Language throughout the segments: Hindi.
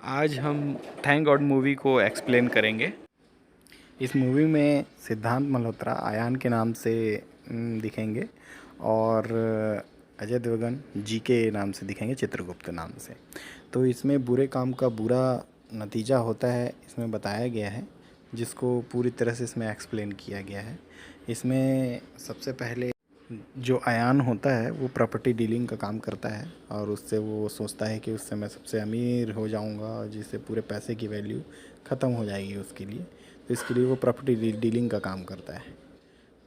आज हम थैंक गॉड मूवी को एक्सप्लेन करेंगे। इस मूवी में सिद्धांत मल्होत्रा आयान के नाम से दिखेंगे और अजय देवगन जी के नाम से दिखेंगे, चित्रगुप्त नाम से। तो इसमें बुरे काम का बुरा नतीजा होता है, इसमें बताया गया है, जिसको पूरी तरह से इसमें एक्सप्लेन किया गया है। इसमें सबसे पहले जो अयान होता है वो प्रॉपर्टी डीलिंग का काम करता है और उससे वो सोचता है कि उससे मैं सबसे अमीर हो जाऊंगा, जिससे पूरे पैसे की वैल्यू ख़त्म हो जाएगी उसके लिए। तो इसके लिए वो प्रॉपर्टी डीलिंग का काम करता है।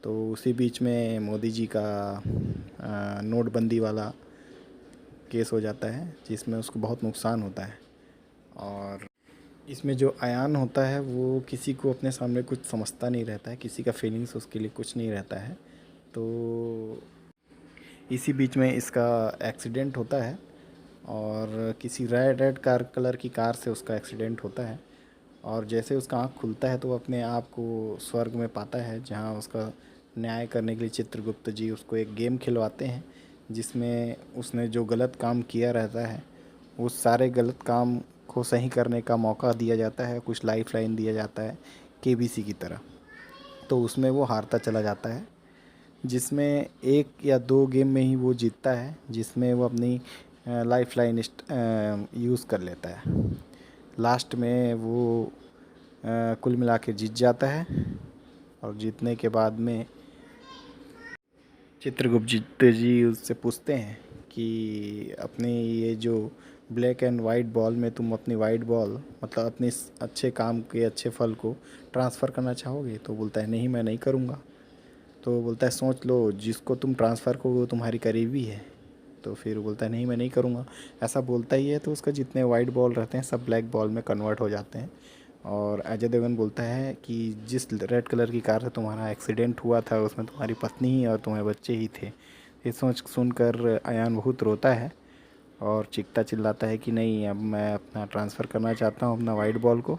तो उसी बीच में मोदी जी का नोटबंदी वाला केस हो जाता है, जिसमें उसको बहुत नुकसान होता है। और इसमें जो अयान होता है वो किसी को अपने सामने कुछ समझता नहीं रहता है, किसी का फीलिंग्स उसके लिए कुछ नहीं रहता है। तो इसी बीच में इसका एक्सीडेंट होता है और किसी रेड रेड कार कलर की कार से उसका एक्सीडेंट होता है। और जैसे उसका आँख खुलता है तो वो अपने आप को स्वर्ग में पाता है, जहाँ उसका न्याय करने के लिए चित्रगुप्त जी उसको एक गेम खिलवाते हैं, जिसमें उसने जो गलत काम किया रहता है उस सारे गलत काम को सही करने का मौका दिया जाता है, कुछ लाइफ लाइन दिया जाता है केबीसी की तरह। तो उसमें वो हारता चला जाता है, जिसमें एक या दो गेम में ही वो जीतता है, जिसमें वो अपनी लाइफ लाइन यूज़ कर लेता है। लास्ट में वो कुल मिला के जीत जाता है और जीतने के बाद में चित्रगुप्त जी उससे पूछते हैं कि अपनी ये जो ब्लैक एंड वाइट बॉल में तुम अपनी वाइट बॉल मतलब अपने इस अच्छे काम के अच्छे फल को ट्रांसफ़र करना चाहोगे? तो बोलता है नहीं, मैं नहीं करूँगा। तो बोलता है सोच लो, जिसको तुम ट्रांसफ़र करोगे वो तुम्हारी करीबी है। तो फिर बोलता है नहीं, मैं नहीं करूँगा। ऐसा बोलता ही है तो उसका जितने वाइट बॉल रहते हैं सब ब्लैक बॉल में कन्वर्ट हो जाते हैं। और अजय देवगन बोलता है कि जिस रेड कलर की कार से तुम्हारा एक्सीडेंट हुआ था उसमें तुम्हारी पत्नी ही और तुम्हारे बच्चे ही थे। ये सोच सुनकर अयान बहुत रोता है और चीखता चिल्लाता है कि नहीं, अब मैं अपना ट्रांसफ़र करना चाहता हूँ अपना वाइट बॉल को।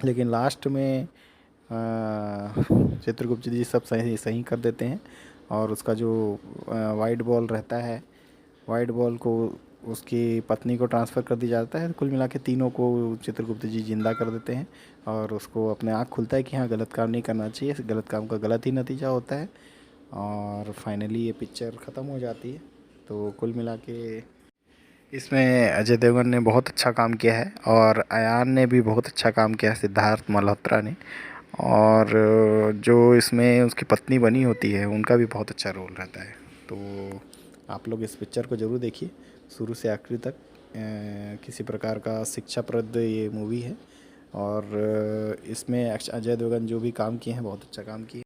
लेकिन लास्ट में चित्रगुप्त जी सब सही सही कर देते हैं और उसका जो वाइट बॉल रहता है, वाइट बॉल को उसकी पत्नी को ट्रांसफ़र कर दिया जाता है। कुल मिला के तीनों को चित्रगुप्त जी जिंदा कर देते हैं और उसको अपने आँख खुलता है कि हाँ, गलत काम नहीं करना चाहिए, गलत काम का गलत ही नतीजा होता है। और फाइनली ये पिक्चर ख़त्म हो जाती है। तो कुल मिला के इसमें अजय देवगन ने बहुत अच्छा काम किया है और अयान ने भी बहुत अच्छा काम किया है, सिद्धार्थ मल्होत्रा ने। और जो इसमें उसकी पत्नी बनी होती है उनका भी बहुत अच्छा रोल रहता है। तो आप लोग इस पिक्चर को ज़रूर देखिए शुरू से आखिरी तक। किसी प्रकार का शिक्षाप्रद ये मूवी है और इसमें अजय देवगन जो भी काम किए हैं बहुत अच्छा काम किए।